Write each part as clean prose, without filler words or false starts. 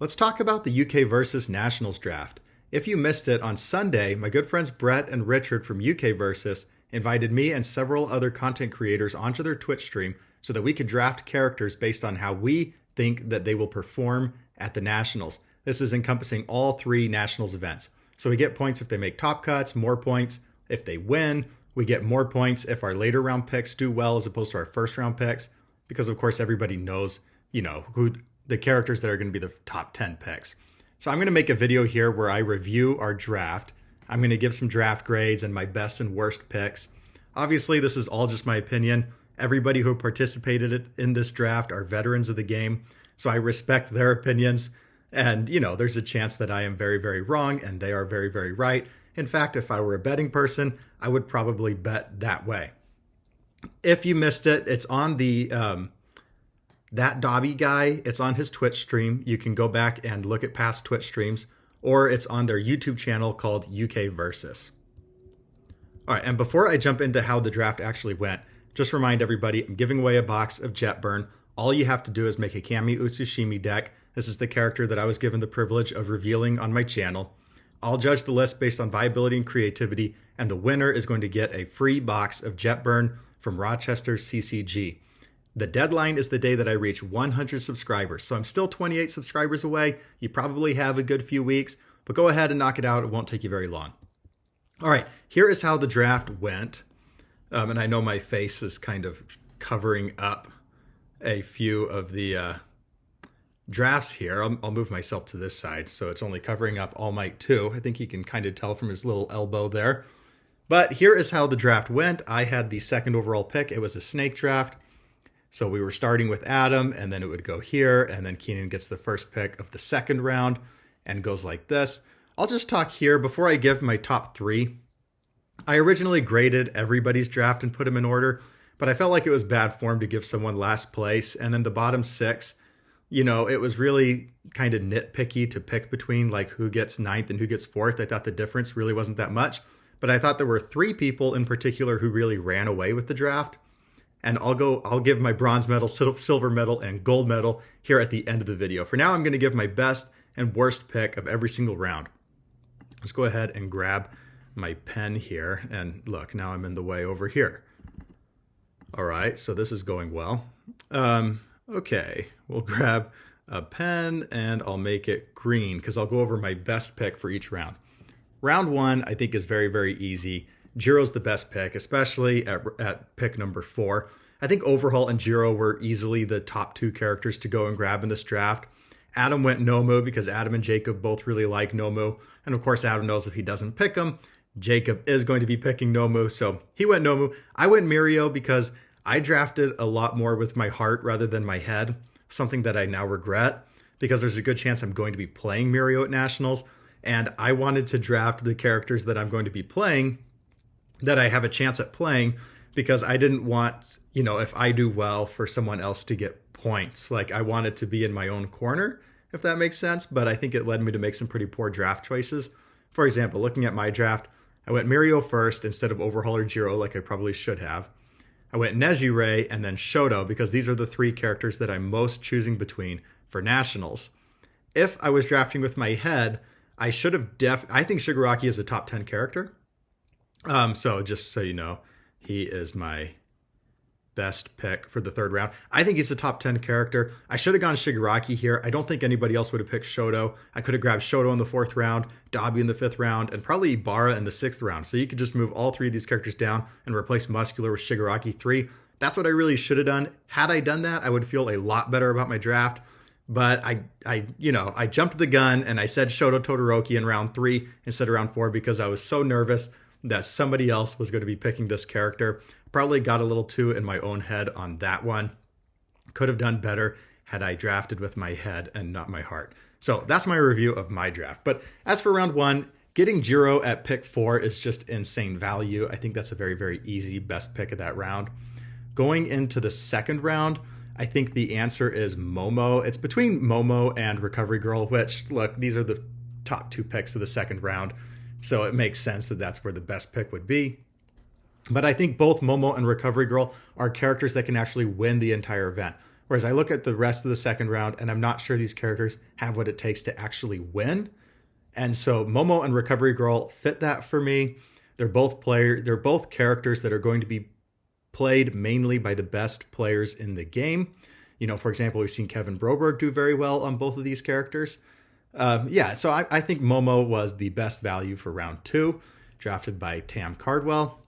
Let's talk about the UKVersus Nationals draft. If you missed it, on Sunday, my good friends Brett and Richard from UKVersus invited me and several other content creators onto their Twitch stream so that we could draft characters based on how we think that they will perform at the Nationals. This is encompassing all three Nationals events. So we get points if they make top cuts, more points if they win. We get more points if our later round picks do well as opposed to our first round picks, because of course everybody knows, who the characters that are going to be the top 10 picks. So I'm going to make a video here where I review our draft. I'm going to give some draft grades and my best and worst picks. Obviously, this is all just my opinion. Everybody who participated in this draft are veterans of the game, so I respect their opinions. And, there's a chance that I am very, very wrong and they are very, very right. In fact, if I were a betting person, I would probably bet that way. If you missed it, it's on the That Dobby guy. It's on his Twitch stream. You can go back and look at past Twitch streams, or it's on their YouTube channel called UKVersus. All right, and before I jump into how the draft actually went, just remind everybody, I'm giving away a box of Jetburn. All you have to do is make a Kami Utsushimi deck. This is the character that I was given the privilege of revealing on my channel. I'll judge the list based on viability and creativity, and the winner is going to get a free box of Jetburn from Rochester's CCG. The deadline is the day that I reach 100 subscribers, so I'm still 28 subscribers away. You probably have a good few weeks, but go ahead and knock it out. It won't take you very long. All right, here is how the draft went. And I know my face is kind of covering up a few of the drafts here. I'll move myself to this side, so it's only covering up All Might 2. I think you can kind of tell from his little elbow there. But here is how the draft went. I had the second overall pick. It was a snake draft. So we were starting with Adam, and then it would go here, and then Keenan gets the first pick of the second round and goes like this. I'll just talk here before I give my top three. I originally graded everybody's draft and put them in order, but I felt like it was bad form to give someone last place. And then the bottom six, it was really kind of nitpicky to pick between like who gets ninth and who gets fourth. I thought the difference really wasn't that much, but I thought there were three people in particular who really ran away with the draft. And I'll give my bronze medal, silver medal, and gold medal here at the end of the video. For now, I'm going to give my best and worst pick of every single round. Let's go ahead and grab my pen here. And look, now I'm in the way over here. All right, so this is going well. Okay, we'll grab a pen and I'll make it green because I'll go over my best pick for each round. Round one, I think, is very, very easy. Jiro's the best pick, especially at pick number 4. I think Overhaul and Jiro were easily the top two characters to go and grab in this draft. Adam went Nomu because Adam and Jacob both really like Nomu. And of course, Adam knows if he doesn't pick him, Jacob is going to be picking Nomu. So he went Nomu. I went Mirio because I drafted a lot more with my heart rather than my head, something that I now regret because there's a good chance I'm going to be playing Mirio at Nationals. And I wanted to draft the characters that I'm going to be playing that I have a chance at playing, because I didn't want, if I do well, for someone else to get points. Like, I wanted to be in my own corner, if that makes sense. But I think it led me to make some pretty poor draft choices. For example, looking at my draft, I went Mirio first instead of Overhaul or Jiro, like I probably should have. I went Nejire and then Shoto, because these are the three characters that I'm most choosing between for Nationals. If I was drafting with my head, I should have I think Shigaraki is a top 10 character. So just so you know, he is my best pick for the third round. I think he's a top 10 character. I should have gone Shigaraki here. I don't think anybody else would have picked Shoto. I could have grabbed Shoto in the 4th round, Dobby in the 5th round, and probably Ibarra in the 6th round. So you could just move all three of these characters down and replace Muscular with Shigaraki 3. That's what I really should have done. Had I done that, I would feel a lot better about my draft. But I jumped the gun and I said Shoto Todoroki in round 3 instead of round 4 because I was so nervous that somebody else was going to be picking this character. Probably got a little too in my own head on that one. Could have done better had I drafted with my head and not my heart. So that's my review of my draft. But as for round 1, getting Jiro at pick 4 is just insane value. I think that's a very, very easy best pick of that round. Going into the second round, I think the answer is Momo. It's between Momo and Recovery Girl, which, look, these are the top 2 picks of the second round. So it makes sense that that's where the best pick would be. But I think both Momo and Recovery Girl are characters that can actually win the entire event. Whereas I look at the rest of the second round and I'm not sure these characters have what it takes to actually win. And so Momo and Recovery Girl fit that for me. They're both characters that are going to be played mainly by the best players in the game. You know, for example, we've seen Kevin Broberg do very well on both of these characters. So I think Momo was the best value for round 2, drafted by Tam Cardwell.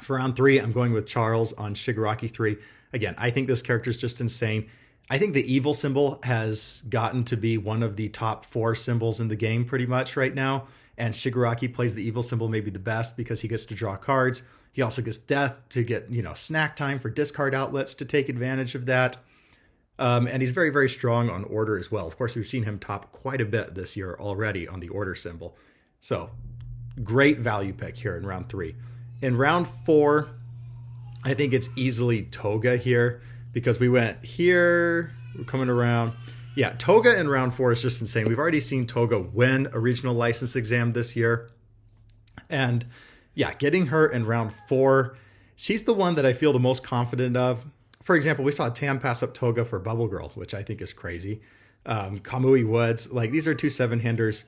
For round 3, I'm going with Charles on Shigaraki 3. Again, I think this character is just insane. I think the evil symbol has gotten to be one of the top 4 symbols in the game pretty much right now. And Shigaraki plays the evil symbol maybe the best because he gets to draw cards. He also gets death to get, snack time for discard outlets to take advantage of that. And he's very, very strong on order as well. Of course, we've seen him top quite a bit this year already on the order symbol. So great value pick here in round 3. In round 4, I think it's easily Toga here because we went here, we're coming around. Yeah, Toga in round 4 is just insane. We've already seen Toga win a regional license exam this year. And yeah, getting her in round 4, she's the one that I feel the most confident of. For example, we saw Tam pass up Toga for Bubble Girl, which I think is crazy. Kamui Woods, like these are 2 7-handers,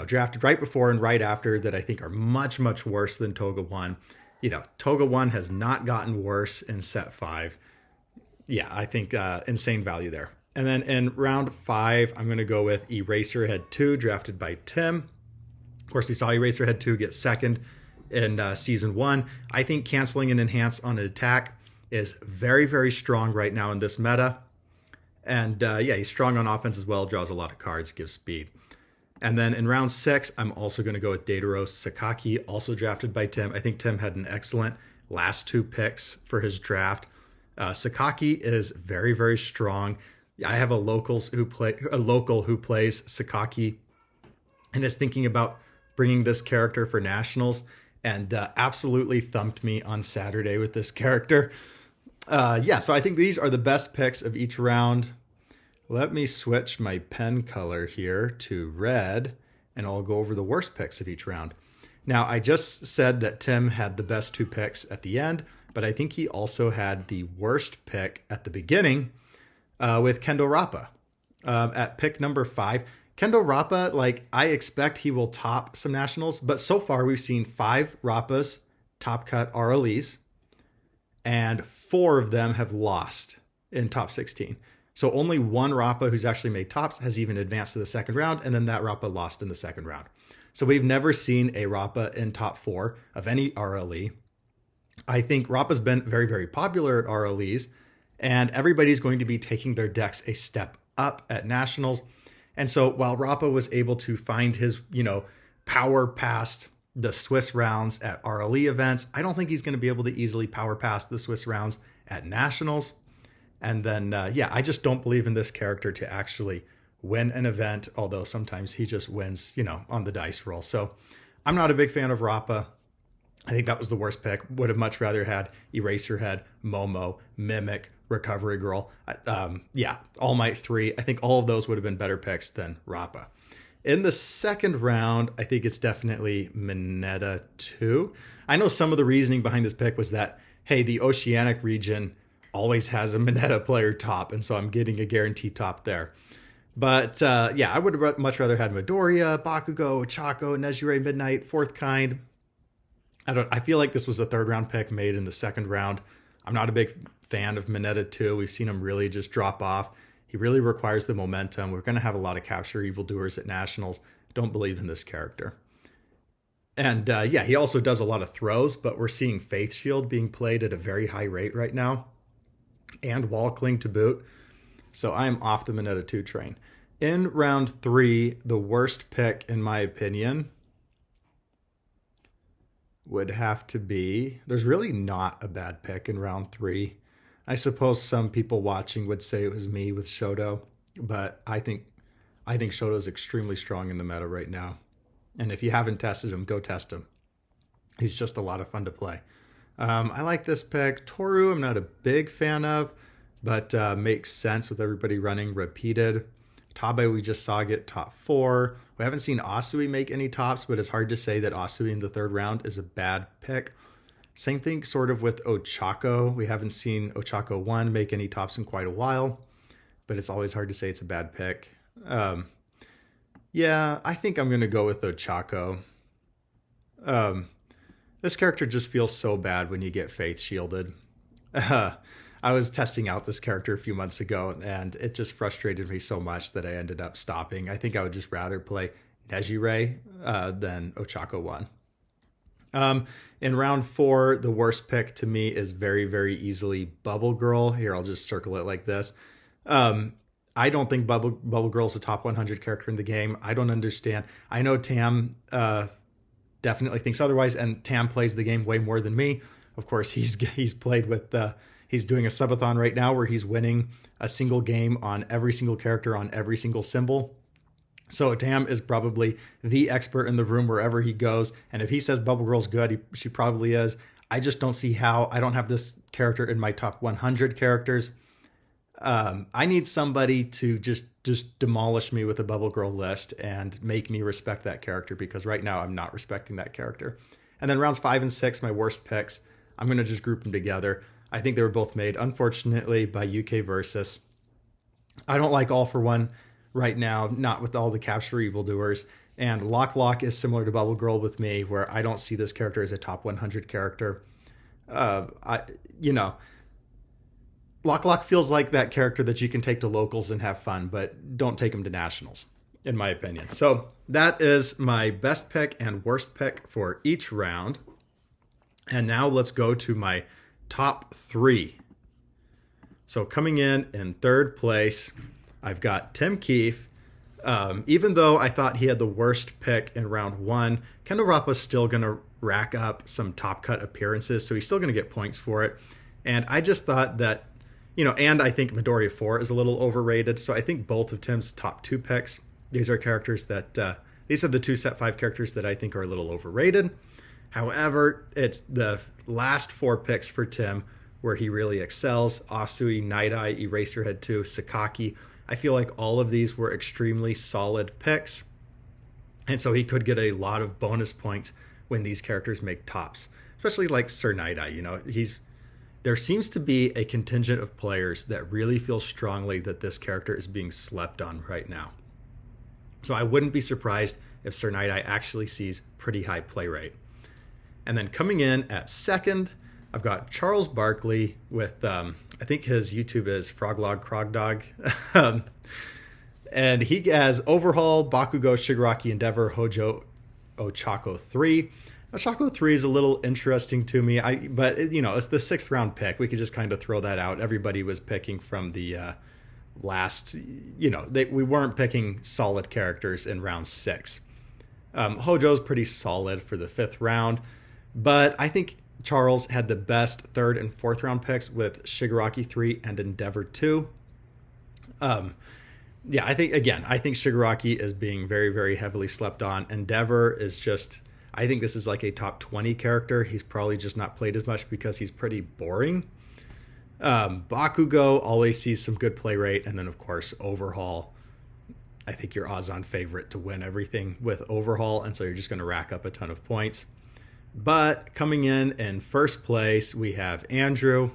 drafted right before and right after that I think are much, much worse than Toga 1. Toga 1 has not gotten worse in set 5. Yeah, I think insane value there. And then in round 5, I'm going to go with Eraserhead 2, drafted by Tim. Of course, we saw Eraserhead 2 get second in season 1. I think canceling an enhance on an attack is very, very strong right now in this meta. And he's strong on offense as well, draws a lot of cards, gives speed. And then in round 6, I'm also going to go with Dataro Sakaki, also drafted by Tim. I think Tim had an excellent last 2 picks for his draft. Sakaki is very, very strong. I have a local who plays Sakaki and is thinking about bringing this character for nationals, and absolutely thumped me on Saturday with this character. So I think these are the best picks of each round. Let me switch my pen color here to red, and I'll go over the worst picks of each round. Now, I just said that Tim had the best 2 picks at the end, but I think he also had the worst pick at the beginning with Kendo Rappa. At pick number 5, Kendo Rappa, I expect he will top some nationals, but so far we've seen 5 Rappas top cut RLEs, and 4 of them have lost in top 16. So only one Rappa who's actually made tops has even advanced to the second round, and then that Rappa lost in the second round. So we've never seen a Rappa in top 4 of any RLE. I think Rappa's been very, very popular at RLEs, and everybody's going to be taking their decks a step up at nationals. And so while Rappa was able to find his, power past the Swiss rounds at RLE events, I don't think he's going to be able to easily power past the Swiss rounds at nationals. And then, I just don't believe in this character to actually win an event, although sometimes he just wins, on the dice roll. So I'm not a big fan of Rappa. I think that was the worst pick. Would have much rather had Eraserhead, Momo, Mimic, Recovery Girl, All Might 3. I think all of those would have been better picks than Rappa. In the second round, I think it's definitely Mineta 2. I know some of the reasoning behind this pick was that, hey, the Oceanic region always has a Mineta player top, and so I'm getting a guaranteed top there. But I would have much rather had Midoriya, Bakugo, Chaco, Nejire Midnight, Fourth Kind. I feel like this was a third round pick made in the second round. I'm not a big fan of Mineta 2. We've seen him really just drop off. He really requires the momentum. We're going to have a lot of capture evildoers at nationals. Don't believe in this character. And he also does a lot of throws, but we're seeing Faith Shield being played at a very high rate right now, and Wall Cling to boot. So I'm off the Mineta 2 train. In round 3, the worst pick, in my opinion, would have to be... There's really not a bad pick in round 3. I suppose some people watching would say it was me with Shoto, but I think Shoto is extremely strong in the meta right now. And if you haven't tested him, go test him. He's just a lot of fun to play. I like this pick. Toru, I'm not a big fan of, but makes sense with everybody running repeated. Tabe, we just saw get top 4. We haven't seen Asui make any tops, but it's hard to say that Asui in the third round is a bad pick. Same thing sort of with Ochako. We haven't seen Ochako 1 make any tops in quite a while, but it's always hard to say it's a bad pick. Yeah, I think I'm going to go with Ochako. This character just feels so bad when you get Faith shielded. I was testing out this character a few months ago, and it just frustrated me so much that I ended up stopping. I think I would just rather play Nejire than Ochako 1. In round 4, the worst pick to me is very, very easily Bubble Girl. Here, I'll just circle it like this. I don't think Bubble Girl is a top 100 character in the game. I don't understand. I know Tam definitely thinks otherwise, and Tam plays the game way more than me. Of course, he's played with he's doing a subathon right now where he's winning a single game on every single character on every single symbol. So Tam is probably the expert in the room wherever he goes. And if he says Bubble Girl's good, she probably is. I just don't see how. I don't have this character in my top 100 characters. I need somebody to just demolish me with a Bubble Girl list and make me respect that character, because right now I'm not respecting that character. And then rounds 5 and 6, my worst picks, I'm going to just group them together. I think they were both made, unfortunately, by UKVersus. I don't like All For One right now, not with all the capture evildoers. And Lock is similar to Bubble Girl with me, where I don't see this character as a top 100 character. Lock feels like that character that you can take to locals and have fun, but don't take him to nationals, in my opinion. So that is my best pick and worst pick for each round. And now let's go to my top 3. So coming in third place, I've got Tim Keefe. Even though I thought he had the worst pick in round 1, Kendall Rappa's still going to rack up some top cut appearances, so he's still going to get points for it. And I just thought that, and I think Midoriya 4 is a little overrated, so I think both of Tim's top 2 picks, these are characters that, these are the 2 set 5 characters that I think are a little overrated. However, it's the last 4 picks for Tim where he really excels. Asui, Night Eye, Eraserhead 2, Sakaki. I feel like all of these were extremely solid picks. And so he could get a lot of bonus points when these characters make tops. Especially like Sir Night Eye. There seems to be a contingent of players that really feel strongly that this character is being slept on right now. So I wouldn't be surprised if Sir Night Eye actually sees pretty high play rate. And then coming in at second, I've got Charles Barkley with, I think his YouTube is Froglog Crogdog. And he has Overhaul, Bakugo, Shigaraki, Endeavor, Hojo, Ochako 3. Ochako 3 is a little interesting to me, but it's the 6th round pick. We could just kind of throw that out. Everybody was picking from the last, we weren't picking solid characters in round 6. Hojo's pretty solid for the 5th round. But I think Charles had the best 3rd and 4th round picks with Shigaraki 3 and Endeavor 2. I think Shigaraki is being very, very heavily slept on. Endeavor is just, I think this is like a top 20 character. He's probably just not played as much because he's pretty boring. Bakugo always sees some good play rate. And then, of course, Overhaul. I think your odds-on favorite to win everything with Overhaul. And so you're just going to rack up a ton of points. But coming in first place, we have Andrew.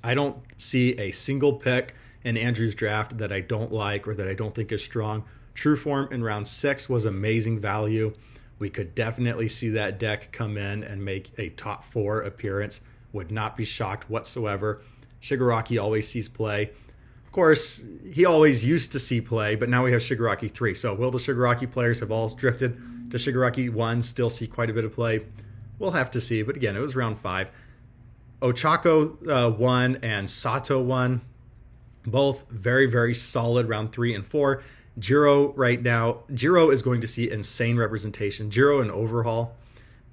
I don't see a single pick in Andrew's draft that I don't like or that I don't think is strong. True Form in round 6 was amazing value. We could definitely see that deck come in and make a top 4 appearance. Would not be shocked whatsoever. Shigaraki always sees play. Of course, he always used to see play, but now we have Shigaraki 3. So will the Shigaraki players have all drifted to Shigaraki 1 still see quite a bit of play? We'll have to see, but again, it was round 5. Ochako 1 and Sato 1, both very, very solid round 3 and 4. Jiro right now, Jiro is going to see insane representation. Jiro and Overhaul,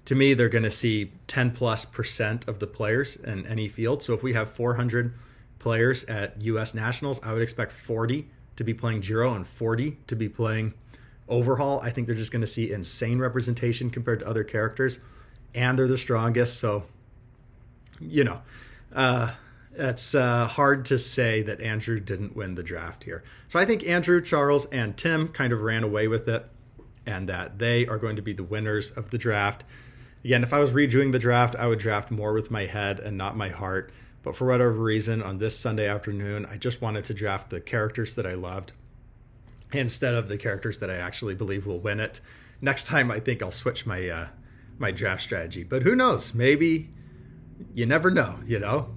to me, they're going to see 10+% of the players in any field. So if we have 400 players at US Nationals, I would expect 40 to be playing Jiro and 40 to be playing Overhaul. I think they're just going to see insane representation compared to other characters, and they're the strongest. So, it's hard to say that Andrew didn't win the draft here. So I think Andrew, Charles, and Tim kind of ran away with it, and that they are going to be the winners of the draft. Again, if I was redoing the draft, I would draft more with my head and not my heart. But for whatever reason, on this Sunday afternoon, I just wanted to draft the characters that I loved instead of the characters that I actually believe will win it. Next time, I think I'll switch my my draft strategy. But who knows? Maybe, you never know. You know,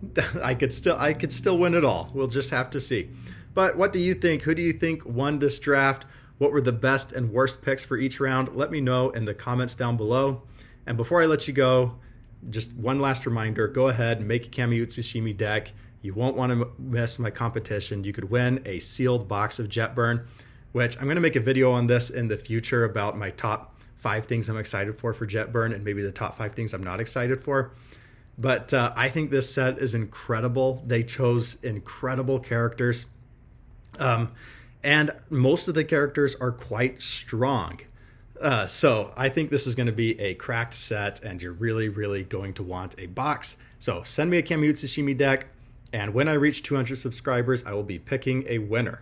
I could still win it all. We'll just have to see. But what do you think? Who do you think won this draft? What were the best and worst picks for each round? Let me know in the comments down below. And before I let you go, just one last reminder, go ahead and make a Kami Utsushimi deck. You won't want to miss my competition. You could win a sealed box of Jetburn, which I'm going to make a video on this in the future about my top 5 things I'm excited for Jetburn and maybe the top 5 things I'm not excited for. But I think this set is incredible. They chose incredible characters. And most of the characters are quite strong. So I think this is going to be a cracked set, and you're really, really going to want a box. So send me a Kami Utsushimi deck, and when I reach 200 subscribers, I will be picking a winner.